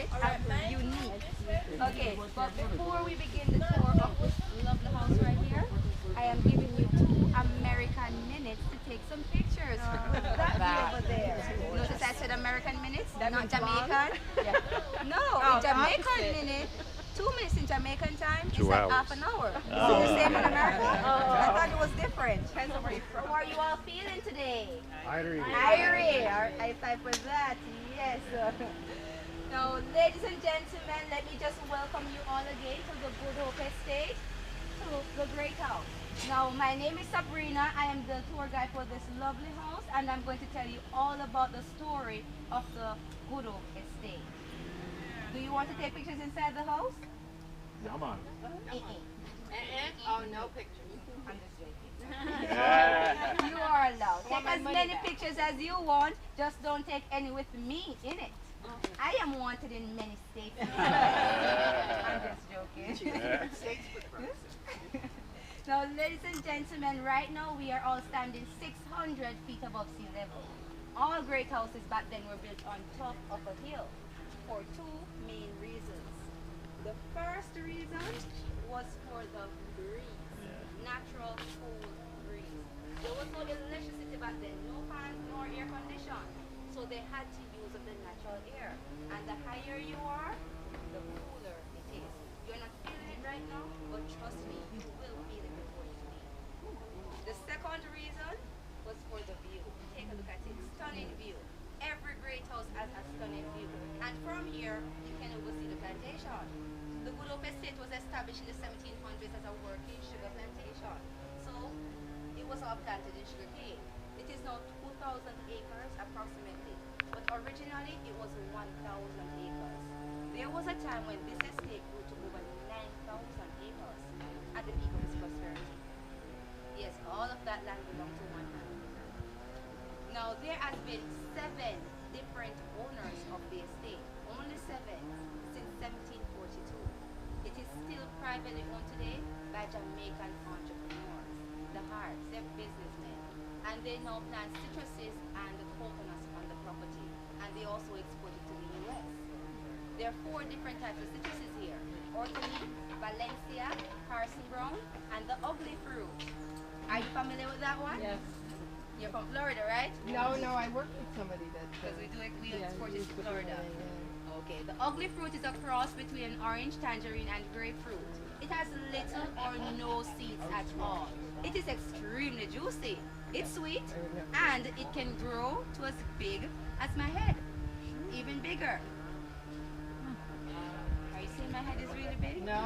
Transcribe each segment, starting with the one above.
Got it? Unique. Okay, but before we begin the tour of this lovely house right here, I am giving you 2 American minutes to take some pictures. That view over there. Notice I said American minutes, not Jamaican. Yeah. No, in Jamaican minute, 2 minutes in Jamaican time is like half an hour. Is it the same in America? I thought it was different. How are you all feeling today? Irie. Irie. I type for that. Yes. Now, ladies and gentlemen, let me just welcome you all again to the Good Hope Estate, to the Great House. Now, my name is Sabrina. I am the tour guide for this lovely house, and I'm going to tell you all about the story of the Good Hope Estate. Do you want to take pictures inside the house? Yeah, man. Oh, no pictures. I'm just joking. You are allowed. Take as many pictures as you want, just don't take any with me in it. I am wanted in many states. I'm just joking. Now, ladies and gentlemen, right now we are all standing 600 feet above sea level. All great houses back then were built on top of a hill for 2 main reasons. The first reason was for the breeze, natural cool breeze. There was no electricity back then, no fans nor air condition, so they had to use the natural air. And the higher you are, the cooler it is. You're not feeling it right now, but trust me, you will feel it before you leave. The second reason was for the view. Take a look at it, stunning view. Every great house has a stunning view. And from here, you can oversee the plantation. The Good Hope Estate was established in the 1700s as a working sugar plantation. So, it was all planted in sugar cane. It is now 2,000 acres approximately, but originally it was 1,000 acres. There was a time when this estate grew to over 9,000 acres at the peak of its prosperity. Yes, all of that land belonged to one man. Now, there has been 7 different owners of the estate, only 7, since 1742. It is still privately owned today by Jamaican entrepreneurs, the Harts, they're businessmen, and they now plant citruses and coconuts on the property, and they also export it to the US. There are 4 different types of citruses here: Orkney, Valencia, Carson Brown, and the ugly fruit. Are you familiar with that one? Yes. You're from Florida, right? No, I work with somebody that. Because we yeah, export it used to to Florida. yeah. Okay, the ugly fruit is a cross between an orange, tangerine, and grapefruit. It has little or no seeds at all. It is extremely juicy. It's sweet, and it can grow to as big as my head, even bigger. Are you saying my head is really big? No.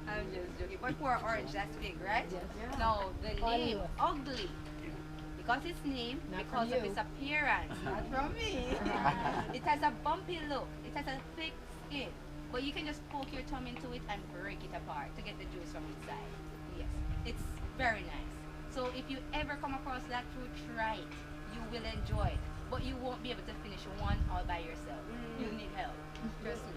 I'm just joking. But for orange, that's big, right? Yes. No, the name ugly. Because it's named Not because from of you. its appearance. Not from me. It has a bumpy look. It has a thick skin. But you can just poke your thumb into it and break it apart to get the juice from inside. Yes, it's very nice. So if you ever come across that fruit, try it. You will enjoy it. But you won't be able to finish one all by yourself. You'll need help. Trust me.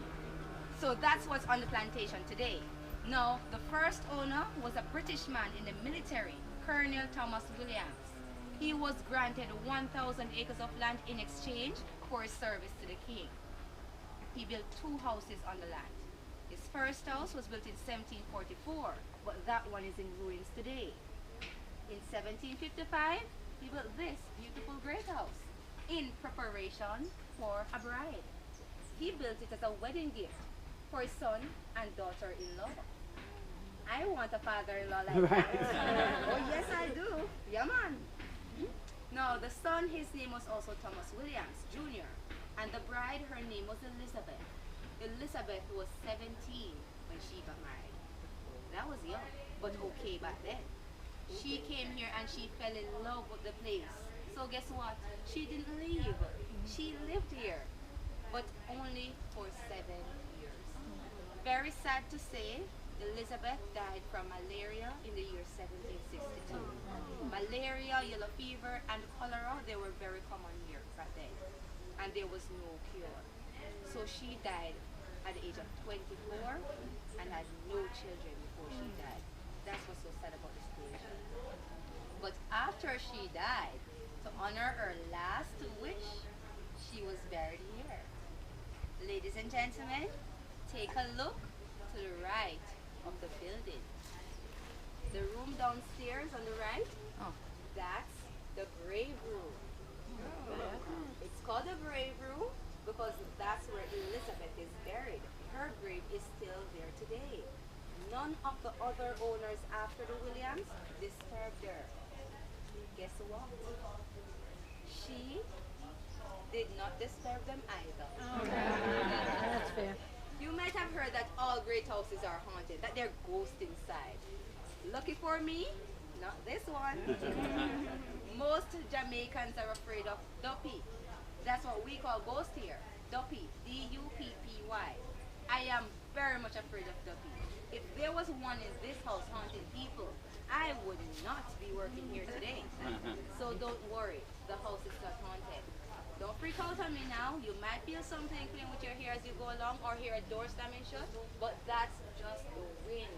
So that's what's on the plantation today. Now, the first owner was a British man in the military, Colonel Thomas Williams. He was granted 1,000 acres of land in exchange for his service to the king. He built 2 houses on the land. His first house was built in 1744, but that one is in ruins today. In 1755, he built this beautiful great house in preparation for a bride. He built it as a wedding gift for his son and daughter-in-law. I want a father-in-law like that. Oh yes, I do. Yeah, man. Now, the son, his name was also Thomas Williams, Jr., and the bride, her name was Elizabeth. Elizabeth was 17 when she got married. That was young, but okay back then. She came here and she fell in love with the place. So guess what? She didn't leave. She lived here, but only for 7 years. Very sad to say, Elizabeth died from malaria in the year 1762. Malaria, yellow fever, and cholera, they were very common here back then. And there was no cure. So she died at the age of 24 and had no children before she died. That's what's so sad about this story. But after she died, to honor her last wish, she was buried here. Ladies and gentlemen, take a look to the right of the building. The room downstairs on the right, that's the grave room. It's called the grave room because that's where Elizabeth is buried. Her grave is still there today. None of the other owners after the Williams disturbed her. Guess what? She did not disturb them either. That's fair. You might have heard that all great houses are haunted, that there are ghosts inside. Lucky for me, not this one. Most Jamaicans are afraid of Duppy. That's what we call ghost here. Duppy. D-U-P-P-Y. I am very much afraid of Duppy. If there was one in this house haunting people, I would not be working here today. So don't worry, the house is not haunted. Don't freak out on me now. You might feel something playing with your hair as you go along or hear a door slamming shut, but that's just the wind.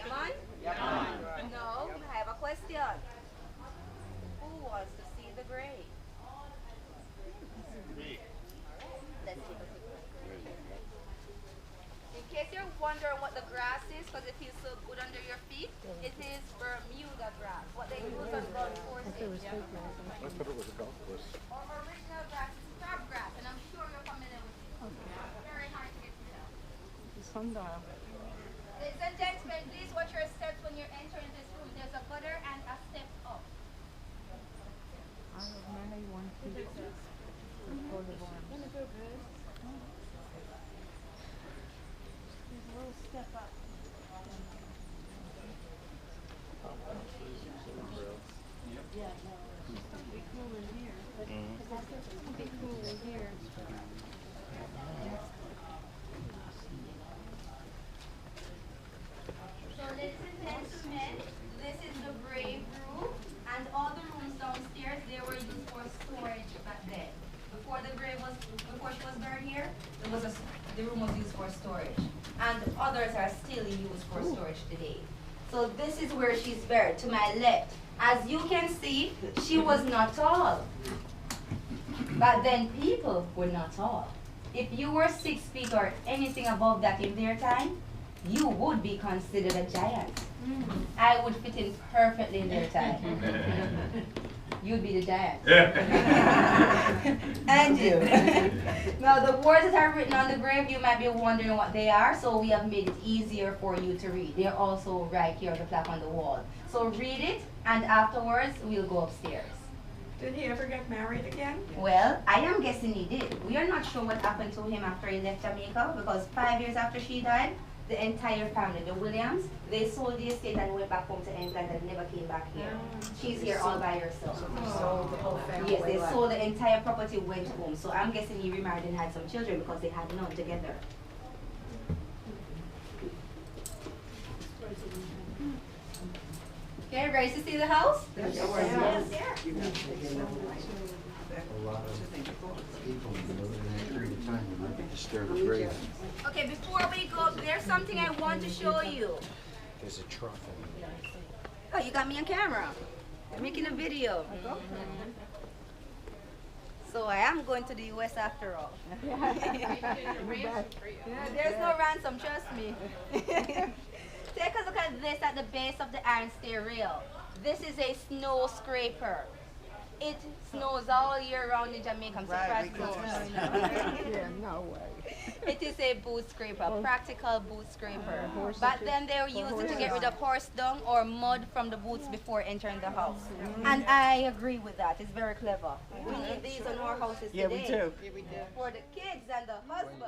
Yaman? Yaman. No, I have a question. Who wants to see the grave? Me. Let's take a quick look. In case you're wondering what the grass is, because it feels so good under your feet, it is Bermuda grass. What they use on golf courses. I thought it was a golf course. Or original grass is crabgrass, and I'm sure you're familiar with it. It's very hard to get to know. Sundial. Ladies and gentlemen, please watch your steps when you're entering this room. There's a gutter and a step up. I have many one feet. Full of arms. There's a little step up. Yeah, no, it's just a bit cooler here. But it's a bit cooler here. So ladies and gentlemen, this is the grave room, and all the rooms downstairs, they were used for storage back then. Before she was buried here, the room was used for storage, and others are still used for storage today. So this is where she's buried, to my left. As you can see, she was not tall. But then people were not tall. If you were 6 feet or anything above that in their time, you would be considered a giant. I would fit in perfectly in their time. You'd be the giant. And you. Now the words that are written on the grave, you might be wondering what they are, so we have made it easier for you to read. They're also right here on the plaque on the wall. So read it, and afterwards we'll go upstairs. Did he ever get married again? Well, I am guessing he did. We are not sure what happened to him after he left Jamaica, because 5 years after she died, the entire family, the Williams, they sold the estate and went back home to England and never came back here. She's here all by herself. Sold the whole family. Yes, they sold the entire property, went home. So I'm guessing he remarried and had some children because they had none together. Okay, ready to see the house? Yes. A lot of people living in that period of time and might disturb the grave. Okay, before we go up, there's something I want to show you. There's a trough in there. Oh, you got me on camera. I'm making a video. So I am going to the US after all. Yeah, there's no ransom, trust me. Take a look at this at the base of the iron stair rail. This is a snow scraper. It snows all year round in Jamaica. I'm surprised it snows. Yeah, no way. It is a boot scraper, a practical boot scraper. Back then they were using it to get rid of horse dung or mud from the boots before entering the house. And I agree with that. It's very clever. We need these in our houses today. Yeah, we do. For the kids and the husbands.